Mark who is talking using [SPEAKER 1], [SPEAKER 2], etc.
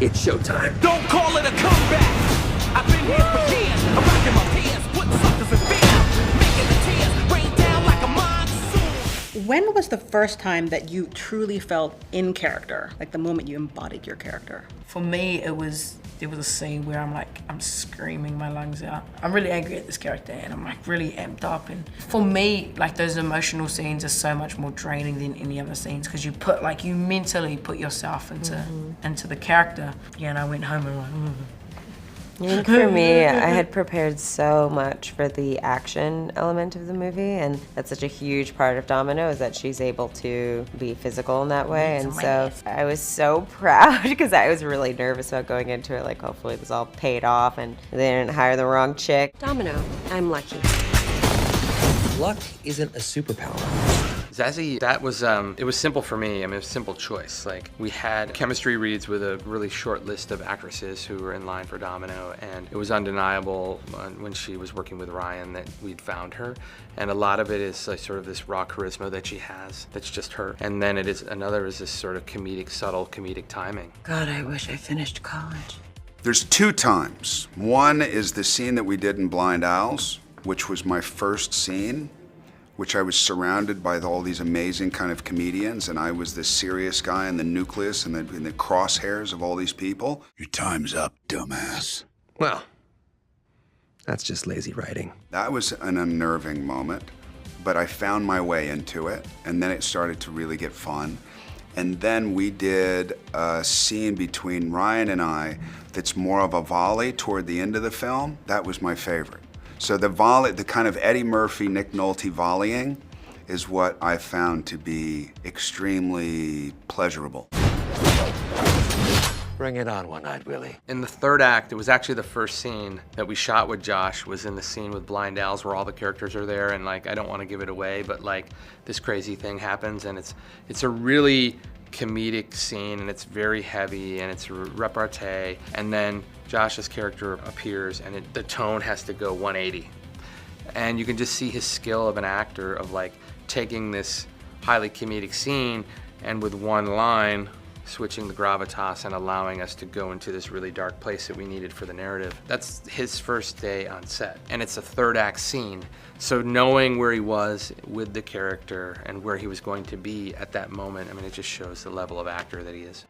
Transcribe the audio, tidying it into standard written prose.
[SPEAKER 1] It's showtime.
[SPEAKER 2] Don't call it a comeback. I've been here for years. I'm rocking my peers, putting suckers in fear, making the tears rain down like a monsoon.
[SPEAKER 3] When was the first time that you truly felt in character, like the moment you embodied your character?
[SPEAKER 4] For me, it was a scene where I'm screaming my lungs out. I'm really angry at this character and I'm like really amped up. And for me, like those emotional scenes are so much more draining than any other scenes because you mentally put yourself into the character. Yeah, and I went home and like,
[SPEAKER 5] I think for me, I had prepared so much for the action element of the movie, and that's such a huge part of Domino is that she's able to be physical in that way. And so I was so proud because I was really nervous about going into it, like hopefully this all paid off and they didn't hire the wrong chick. Domino, I'm lucky.
[SPEAKER 1] Luck isn't a superpower.
[SPEAKER 6] Zazie, that was, it was simple for me. I mean, it was a simple choice. Like, we had chemistry reads with a really short list of actresses who were in line for Domino, and it was undeniable when she was working with Ryan that we'd found her. And a lot of it is like sort of this raw charisma that she has, that's just her. And then another is this sort of subtle comedic timing.
[SPEAKER 5] God, I wish I finished college.
[SPEAKER 7] There's two times. One is the scene that we did in Blind Owls, which was my first scene, which I was surrounded by all these amazing kind of comedians, and I was this serious guy in the nucleus and in the crosshairs of all these people. Your time's up, dumbass.
[SPEAKER 1] Well, that's just lazy writing.
[SPEAKER 7] That was an unnerving moment, but I found my way into it, and then it started to really get fun. And then we did a scene between Ryan and I that's more of a volley toward the end of the film. That was my favorite. So the volley, the kind of Eddie Murphy, Nick Nolte volleying is what I found to be extremely pleasurable.
[SPEAKER 1] Bring it on, One-Eyed Willie.
[SPEAKER 6] In the third act, it was actually the first scene that we shot with Josh, was in the scene with Blind Owls where all the characters are there, and like, I don't want to give it away, but like, this crazy thing happens, and it's a really comedic scene, and it's very heavy, and it's repartee, and then Josh's character appears, and the tone has to go 180. And you can just see his skill of an actor of like taking this highly comedic scene and with one line, switching the gravitas and allowing us to go into this really dark place that we needed for the narrative. That's his first day on set, and it's a third act scene. So knowing where he was with the character and where he was going to be at that moment, I mean, it just shows the level of actor that he is.